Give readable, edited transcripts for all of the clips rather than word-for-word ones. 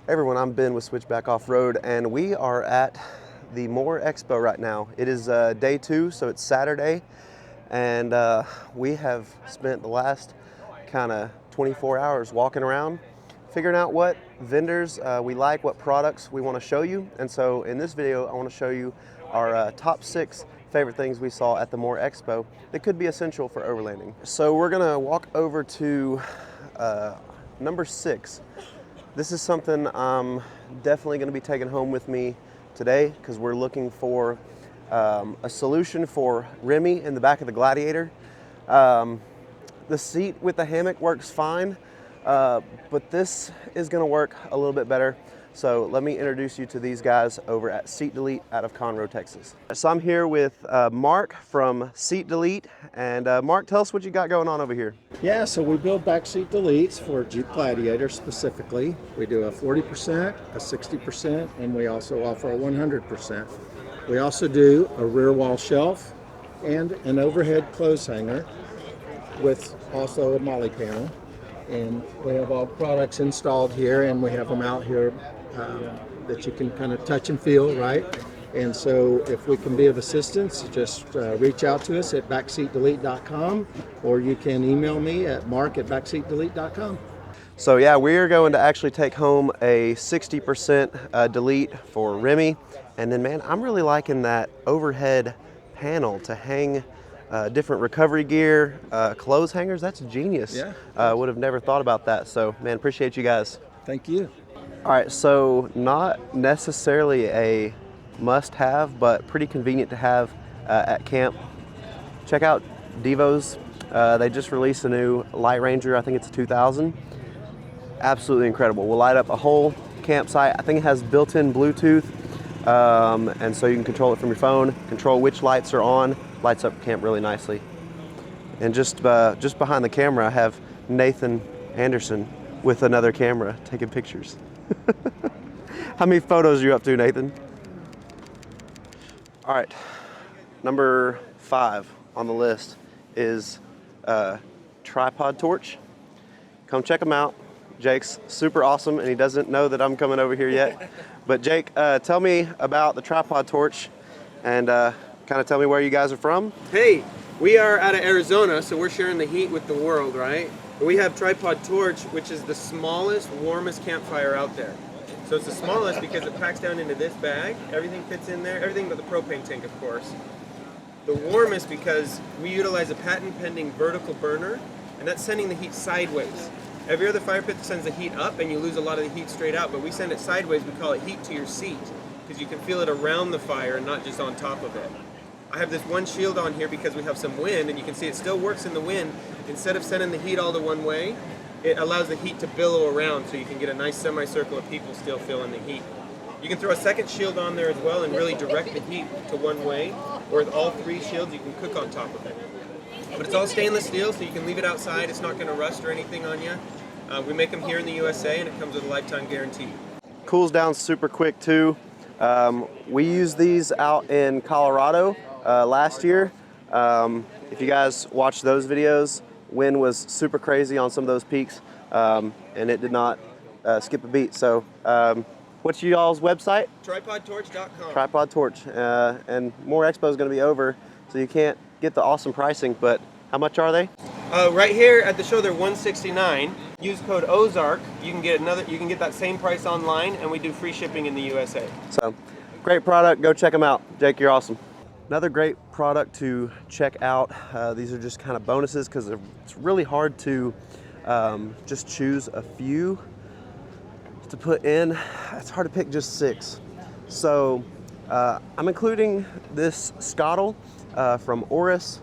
Hey everyone, I'm Ben with Switchback Off-Road, and we are at the More Expo right now. It is day 2, so it's Saturday, and we have spent the last kind of 24 hours walking around, figuring out what vendors we like, what products we want to show you. And so in this video, I want to show you our top 6 favorite things we saw at the More Expo that could be essential for overlanding. So we're gonna walk over to number 6. This is something I'm definitely going to be taking home with me today because we're looking for a solution for Remy in the back of the Gladiator. The seat with the hammock works fine, but this is going to work a little bit better. So let me introduce you to these guys over at Seat Delete out of Conroe, Texas. So I'm here with Mark from Seat Delete, and Mark, tell us what you got going on over here. Yeah, so we build back seat deletes for Jeep Gladiator specifically. We do a 40%, a 60%, and we also offer a 100%. We also do a rear wall shelf and an overhead clothes hanger with also a molly panel. And we have all products installed here, and we have them out here that you can kind of touch and feel, right? And so if we can be of assistance, just reach out to us at backseatdelete.com, or you can email me at mark@backseatdelete.com. So yeah, we're going to actually take home a 60% delete for Remy. And then man, I'm really liking that overhead panel to hang different recovery gear, clothes hangers. That's genius. Yeah. Would have never thought about that. So man, appreciate you guys. Thank you. All right, so not necessarily a must-have, but pretty convenient to have at camp. Check out Devo's. They just released a new Light Ranger. I think it's a 2000. Absolutely incredible. Will light up a whole campsite. I think it has built-in Bluetooth, and so you can control it from your phone, control which lights are on. Lights up camp really nicely. And just behind the camera, I have Nathan Anderson with another camera taking pictures. How many photos are you up to, Nathan? All right, number 5 on the list is tripod torch. Come check them out. Jake's super awesome, and he doesn't know that I'm coming over here yet. But Jake, tell me about the tripod torch, and kind of tell me where you guys are from. Hey, we are out of Arizona, so we're sharing the heat with the world, right? We have tripod torch, which is the smallest, warmest campfire out there. So it's the smallest because it packs down into this bag. Everything fits in there, everything but the propane tank, of course. The warmest because we utilize a patent-pending vertical burner, and that's sending the heat sideways. Every other fire pit sends the heat up, and you lose a lot of the heat straight out, but we send it sideways. We call it heat to your seat, because you can feel it around the fire and not just on top of it. I have this one shield on here because we have some wind, and you can see it still works in the wind. Instead of sending the heat all to one way, it allows the heat to billow around, so you can get a nice semicircle of people still feeling the heat. You can throw a second shield on there as well and really direct the heat to one way, or with all 3 shields you can cook on top of it. But it's all stainless steel, so you can leave it outside. It's not going to rust or anything on you. We make them here in the USA, and it comes with a lifetime guarantee. Cools down super quick too. We used these out in Colorado last year. If you guys watched those videos, wind was super crazy on some of those peaks, and it did not skip a beat. So what's y'all's website? Tripodtorch.com. Tripod Torch. And More Expo is going to be over, so you can't get the awesome pricing, but how much are they? Right here at the show, they're $169. Use code Ozark. You can get that same price online, and we do free shipping in the USA. So great product. Go check them out. Jake, you're awesome. Another great product to check out. These are just kind of bonuses because it's really hard to just choose a few to put in. It's hard to pick just 6. So I'm including this Scottle from Orus.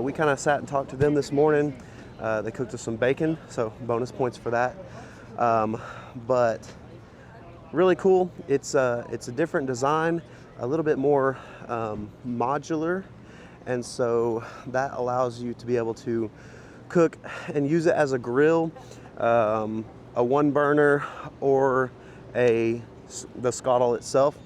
We kind of sat and talked to them this morning. They cooked us some bacon, so bonus points for that. But really cool. It's a different design, a little bit more modular, and so that allows you to be able to cook and use it as a grill, a 1 burner, or the Scottle itself.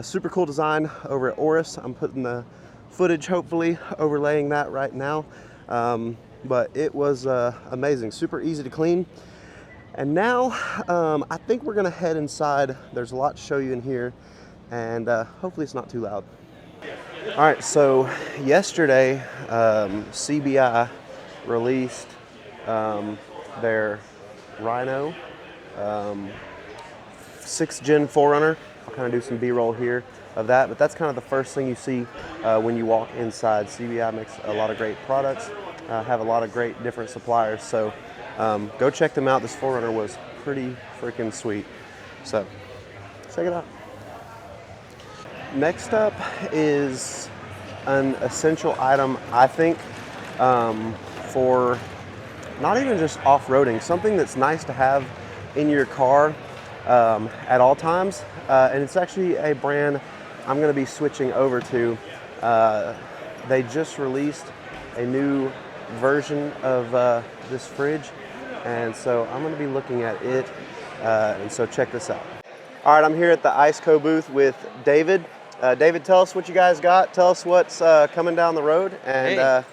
Super cool design over at Orus. I'm putting the footage, hopefully overlaying that right now, but it was amazing, super easy to clean. And now I think we're gonna head inside. There's a lot to show you in here, and hopefully it's not too loud. All right, so yesterday CBI released their Rhino 6th Gen 4Runner. I'll kind of do some B-roll here of that, but that's kind of the first thing you see when you walk inside. CBI makes a lot of great products, have a lot of great different suppliers, so go check them out. This 4Runner was pretty freaking sweet, so check it out. Next up is an essential item, I think, for not even just off-roading, something that's nice to have in your car at all times, and it's actually a brand I'm going to be switching over to. They just released a new version of this fridge, and so I'm going to be looking at it, and so check this out. All right, I'm here at the Iceco booth with David. David, tell us what you guys got. Tell us what's coming down the road. And Hey.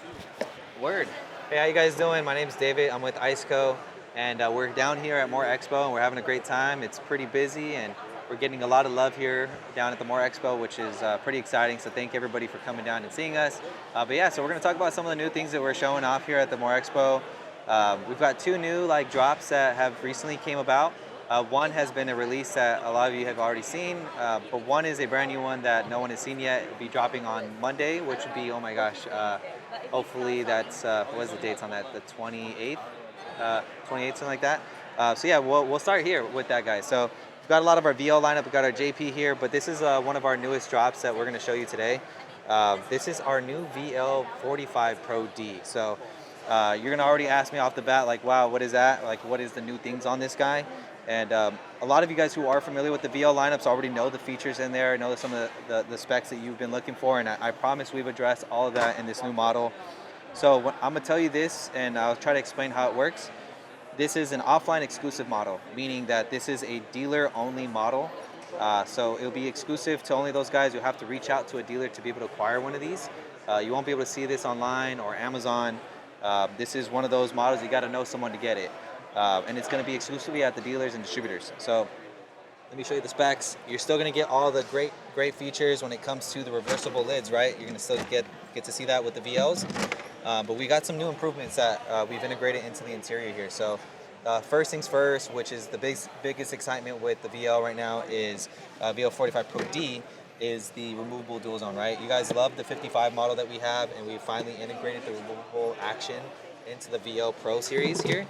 Word. Hey, how you guys doing? My name's David. I'm with Iceco, and we're down here at More Expo, and we're having a great time. It's pretty busy, and we're getting a lot of love here down at the More Expo, which is pretty exciting. So thank everybody for coming down and seeing us. But yeah, so we're going to talk about some of the new things that we're showing off here at the More Expo. We've got two new drops that have recently came about. One has been a release that a lot of you have already seen, but one is a brand new one that no one has seen yet. It'll be dropping on Monday, which would be, oh my gosh, hopefully that's, what was the dates on that? The 28th? 28th, something like that. So yeah, we'll start here with that, guys. So we've got a lot of our VL lineup. We've got our JP here, but this is one of our newest drops that we're going to show you today. This is our new VL 45 Pro D. So you're going to already ask me off the bat, like, wow, what is that? Like, what is the new things on this guy? And a lot of you guys who are familiar with the VL lineups already know the features in there, know some of the specs that you've been looking for, and I promise we've addressed all of that in this new model. So I'm going to tell you this, and I'll try to explain how it works. This is an offline exclusive model, meaning that this is a dealer-only model. So it'll be exclusive to only those guys who have to reach out to a dealer to be able to acquire one of these. You won't be able to see this online or Amazon. This is one of those models you got to know someone to get it. And it's going to be exclusively at the dealers and distributors. So let me show you the specs. You're still going to get all the great features when it comes to the reversible lids, right? You're going to still get to see that with the VLs. But we got some new improvements that we've integrated into the interior here. So first things first, which is the biggest excitement with the VL right now, is VL 45 Pro D, is the removable dual zone, right? You guys love the 55 model that we have, and we finally integrated the removable action into the VL Pro series here.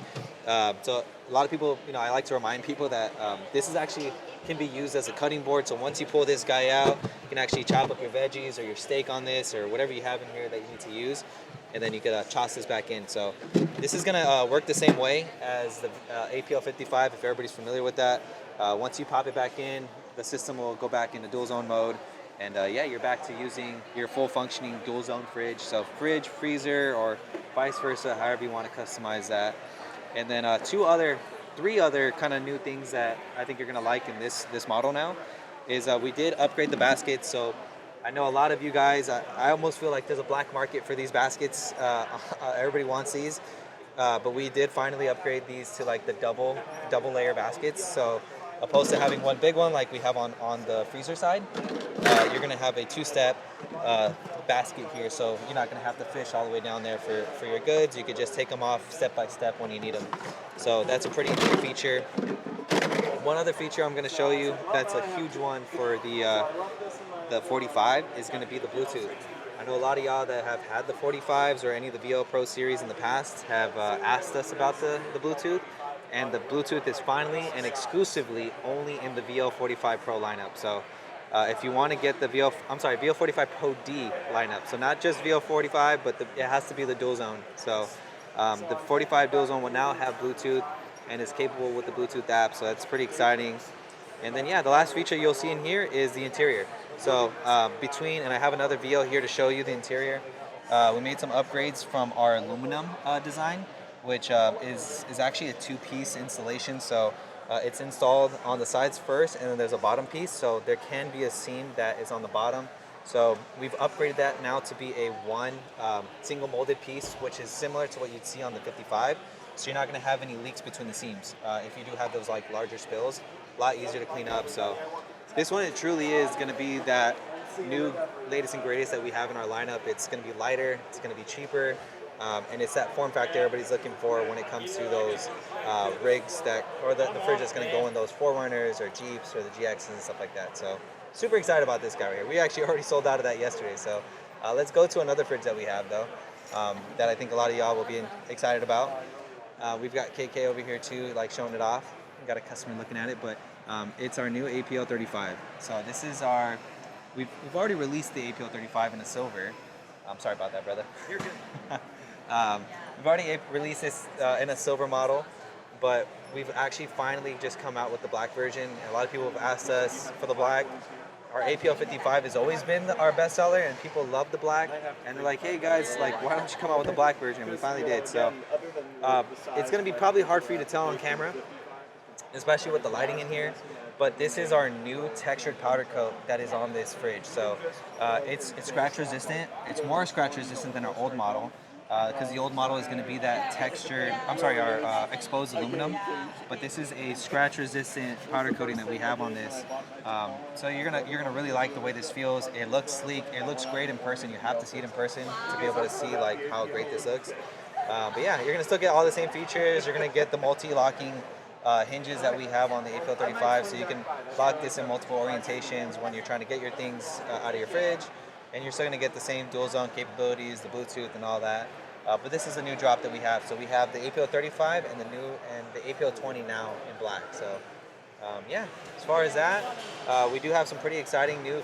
So a lot of people, I like to remind people that this is actually can be used as a cutting board. So once you pull this guy out, you can actually chop up your veggies or your steak on this or whatever you have in here that you need to use, and then you can toss this back in. So this is gonna work the same way as the APL 55, if everybody's familiar with that. Once you pop it back in, the system will go back into dual zone mode. And yeah, you're back to using your full functioning dual zone fridge. So fridge, freezer, or vice versa, however you want to customize that. And then three other kind of new things that I think you're gonna like in this model now is we did upgrade the baskets. So I know a lot of you guys, I almost feel like there's a black market for these baskets. Everybody wants these, but we did finally upgrade these to like the double layer baskets. So opposed to having one big one like we have on the freezer side, you're gonna have a two-step basket here, so you're not gonna have to fish all the way down there for your goods. You could just take them off step by step when you need them. So that's a pretty neat feature. One other feature I'm gonna show you that's a huge one for the 45 is gonna be the Bluetooth. I know a lot of y'all that have had the 45s or any of the VL Pro series in the past have asked us about the Bluetooth. And the Bluetooth is finally and exclusively only in the VL 45 Pro lineup. So if you want to get the VL 45 Pro D lineup, so not just VL 45, but it has to be the dual zone. So the 45 dual zone will now have Bluetooth and is capable with the Bluetooth app. So that's pretty exciting. And then yeah, the last feature you'll see in here is the interior. So and I have another VL here to show you the interior. We made some upgrades from our aluminum design, which is actually a two-piece installation. So it's installed on the sides first, and then there's a bottom piece. So there can be a seam that is on the bottom. So we've upgraded that now to be a one single molded piece, which is similar to what you'd see on the 55. so you're not going to have any leaks between the seams. If you do have those like larger spills, a lot easier to clean up. So this one, it truly is going to be that new latest and greatest that we have in our lineup. It's going to be lighter, it's going to be cheaper, and it's that form factor everybody's looking for when it comes to those rigs that, or the fridge that's going to go in those 4Runners or Jeeps or the GXs and stuff like that. So super excited about this guy right here. We actually already sold out of that yesterday. So let's go to another fridge that we have though, that I think a lot of y'all will be excited about. We've got KK over here too, like showing it off. We've got a customer looking at it, but it's our new APL 35. So this is our, we've already released the APL 35 in a silver. I'm sorry about that, brother. You're good. We've already released this in a silver model, but we've actually finally just come out with the black version. And a lot of people have asked us for the black. Our APL 55 has always been our best seller, and people love the black. And they're like, hey guys, like, why don't you come out with the black version? We finally did. So it's going to be probably hard for you to tell on camera, especially with the lighting in here. But this is our new textured powder coat that is on this fridge. So it's scratch resistant. It's more scratch resistant than our old model, because the old model is going to be that textured, our exposed aluminum, but this is a scratch resistant powder coating that we have on this. So you're gonna really like the way this feels. It looks sleek. It looks great in person. You have to see it in person to be able to see like how great this looks. But yeah, you're gonna still get all the same features. You're gonna get the multi-locking hinges that we have on the APL 35, so you can lock this in multiple orientations when you're trying to get your things out of your fridge, and you're still going to get the same dual zone capabilities, the Bluetooth and all that. But this is a new drop that we have. So we have the APL 35 and the APL 20 now in black. So yeah, as far as that, we do have some pretty exciting new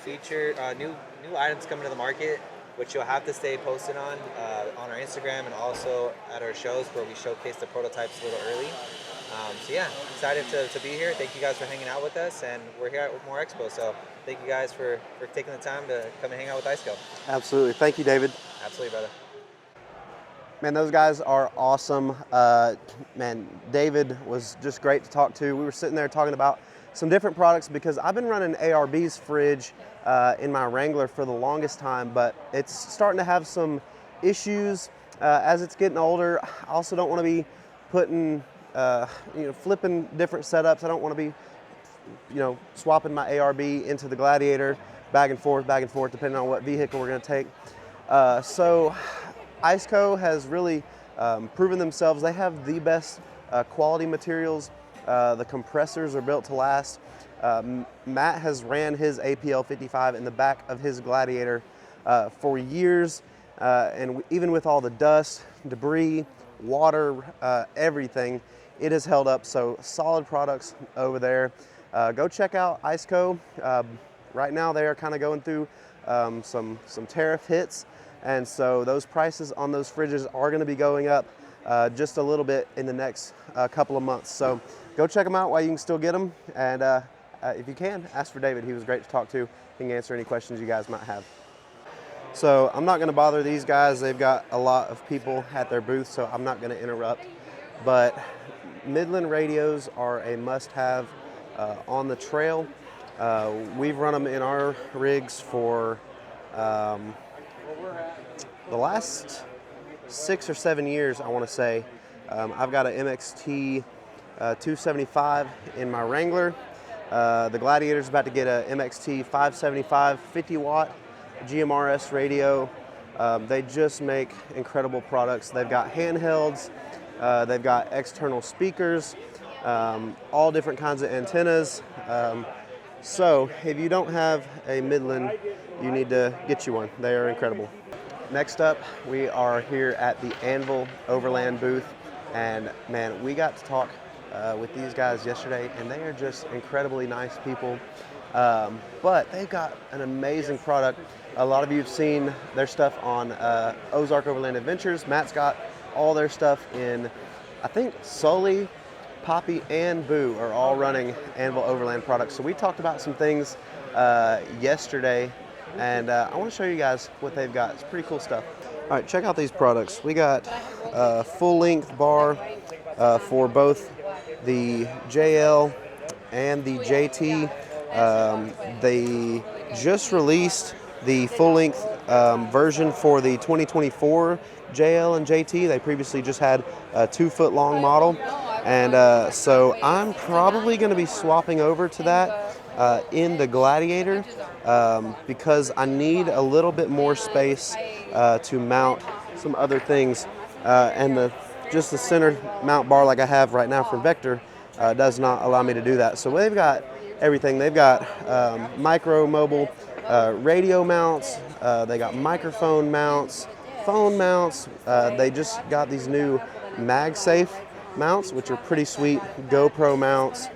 items coming to the market, which you'll have to stay posted on our Instagram and also at our shows where we showcase the prototypes a little early. So yeah, excited to be here. Thank you guys for hanging out with us, and we're here at More Expo. So thank you guys for taking the time to come and hang out with Iceco. Absolutely. Thank you, David. Absolutely, brother. Man, those guys are awesome. Man, David was just great to talk to. We were sitting there talking about some different products because I've been running ARB's fridge in my Wrangler for the longest time, but it's starting to have some issues as it's getting older. I also don't want to be putting, flipping different setups. I don't want to be, swapping my ARB into the Gladiator back and forth, depending on what vehicle we're going to take. So Iceco has really proven themselves. They have the best quality materials. The compressors are built to last. Matt has ran his APL 55 in the back of his Gladiator for years, and even with all the dust, debris, water, everything, it has held up. So solid products over there. Go check out Iceco. Right now they are kind of going through some tariff hits, and so those prices on those fridges are going to be going up just a little bit in the next couple of months. So go check them out while you can still get them, and if you can, ask for David. He was great to talk to. He can answer any questions you guys might have. So I'm not going to bother these guys. They've got a lot of people at their booth, so I'm not going to interrupt. But Midland radios are a must-have on the trail. We've run them in our rigs for the last 6 or 7 years, I want to say. I've got an MXT 275 in my Wrangler. The Gladiator's about to get a MXT 575 50 watt GMRS radio. They just make incredible products. They've got handhelds, they've got external speakers, all different kinds of antennas. So if you don't have a Midland, you need to get you one. They are incredible. Next up, we are here at the Anvil Overland booth, and man, we got to talk with these guys yesterday, and they are just incredibly nice people. But they've got an amazing product. A lot of you have seen their stuff on Ozark Overland Adventures. Matt's got all their stuff in, I think, Sully, Poppy, and Boo are all running Anvil Overland products. So we talked about some things yesterday, and I want to show you guys what they've got. It's pretty cool stuff. All right, check out these products. We got a full-length bar for both the JL and the JT. They just released the full-length version for the 2024 JL and JT. They previously just had a 2-foot long model, and so I'm probably going to be swapping over to that in the Gladiator because I need a little bit more space to mount some other things, and just the center mount bar like I have right now for Vector does not allow me to do that. So they've got everything. They've got micro mobile radio mounts, they got microphone mounts, phone mounts. They just got these new MagSafe mounts, which are pretty sweet. GoPro mounts,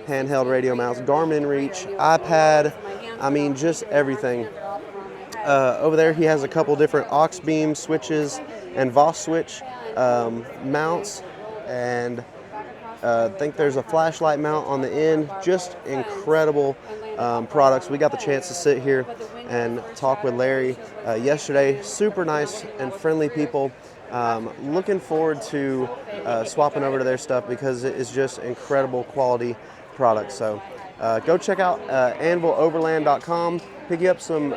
handheld radio mounts, Garmin Reach, iPad. I mean, just everything. Over there, he has a couple different aux beam switches and Voss switch mounts, and I think there's a flashlight mount on the end. Just incredible products. We got the chance to sit here and talk with Larry yesterday. Super nice and friendly people. Looking forward to swapping over to their stuff because it is just incredible quality products. So go check out anviloverland.com, pick you up some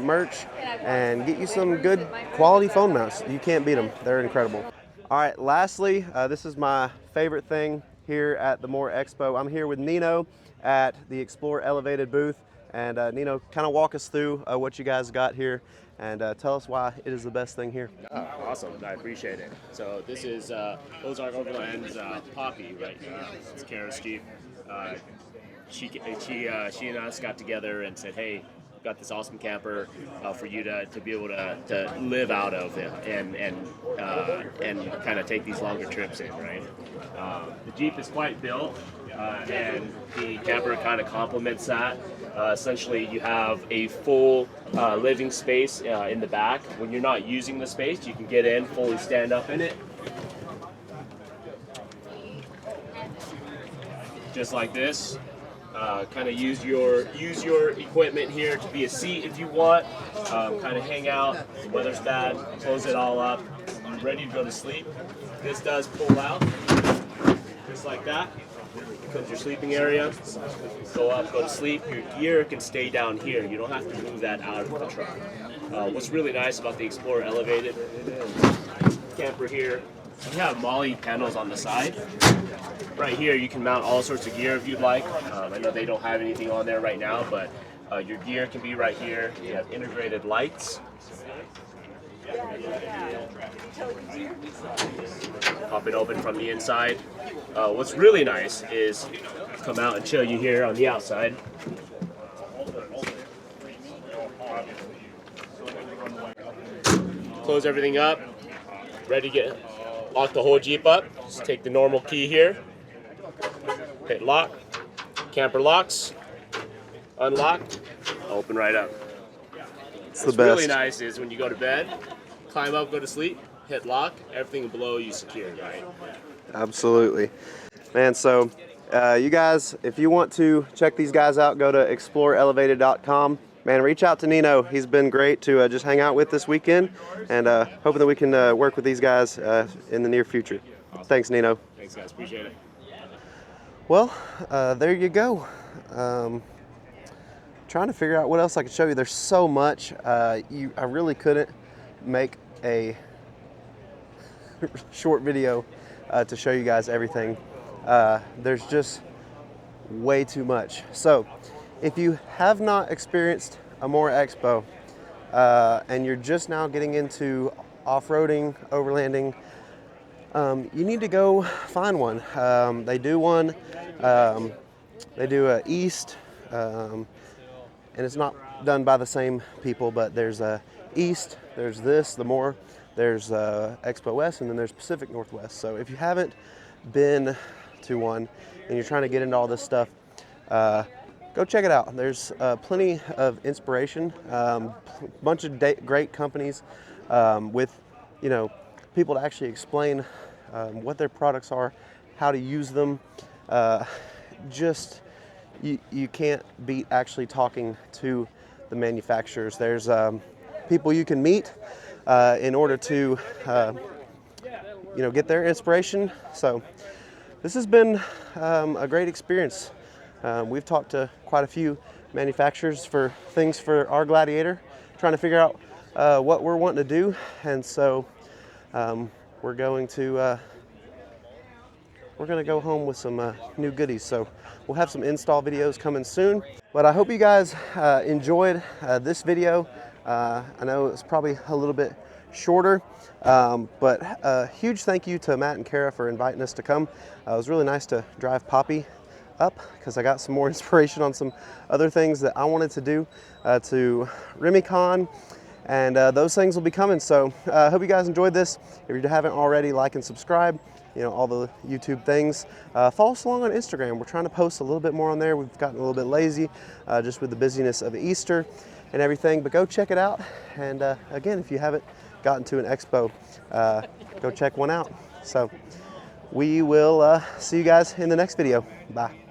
merch, and get you some good quality phone mounts. You can't beat them. They're incredible. All right, lastly, this is my favorite thing here at the More Expo. I'm here with Nino at the Explore Elevated booth, and Nino, kind of walk us through what you guys got here and tell us why it is the best thing here. Awesome, I appreciate it. So this is Ozark Overland's Poppy, right? It's Kara's Jeep. She and us got together and said, hey, got this awesome camper for you to be able to live out of and kind of take these longer trips in, right? The Jeep is quite built, and the camper kind of complements that. Essentially, you have a full living space in the back. When you're not using the space, you can get in, fully stand up in it. Just like this. Kind of use your equipment here to be a seat if you want. Kind of hang out. The weather's bad. Close it all up. You're ready to go to sleep. This does pull out, just like that. Becomes your sleeping area. Go up, go to sleep. Your gear can stay down here. You don't have to move that out of the truck. What's really nice about the Explorer Elevated camper here, we have MOLLE panels on the side. Right here, you can mount all sorts of gear if you'd like. I know they don't have anything on there right now, but your gear can be right here. You have integrated lights. Pop it open from the inside. What's really nice is come out and show you here on the outside. Close everything up. Ready to lock the whole Jeep up. Just take the normal key here. Hit lock. Camper locks. Unlock. Open right up. It's What's the best. really nice is when you go to bed, climb up, go to sleep, hit lock, everything below you secured, right? Absolutely. Man, so you guys, if you want to check these guys out, go to exploreelevated.com. Man, reach out to Nino. He's been great to just hang out with this weekend, and hoping that we can work with these guys in the near future. Awesome. Thanks, Nino. Thanks, guys. Appreciate it. Well, there you go. Trying to figure out what else I could show you. There's so much. I really couldn't make a short video to show you guys everything. There's just way too much. So if you have not experienced a More Expo and you're just now getting into off-roading, overlanding, you need to go find one. They do one. They do a East, and it's not done by the same people, but there's a East, there's this, the More, there's Expo West, and then there's Pacific Northwest. So if you haven't been to one and you're trying to get into all this stuff, go check it out. There's plenty of inspiration, bunch of great companies with, people to actually explain what their products are, how to use them. You can't beat actually talking to the manufacturers. There's people you can meet in order to get their inspiration. So this has been a great experience. We've talked to quite a few manufacturers for things for our Gladiator, trying to figure out what we're wanting to do, and so we're going to go home with some new goodies. So we'll have some install videos coming soon. But I hope you guys enjoyed this video. I know it's probably a little bit shorter, but a huge thank you to Matt and Kara for inviting us to come. It was really nice to drive Poppy up because I got some more inspiration on some other things that I wanted to do to Remicon, and those things will be coming. So I hope you guys enjoyed this. If you haven't already, like and subscribe, you know, all the YouTube things. Follow us along on Instagram. We're trying to post a little bit more on there. We've gotten a little bit lazy just with the busyness of Easter and everything, but go check it out. And again, if you haven't gotten to an expo, go check one out. So we will see you guys in the next video. Bye.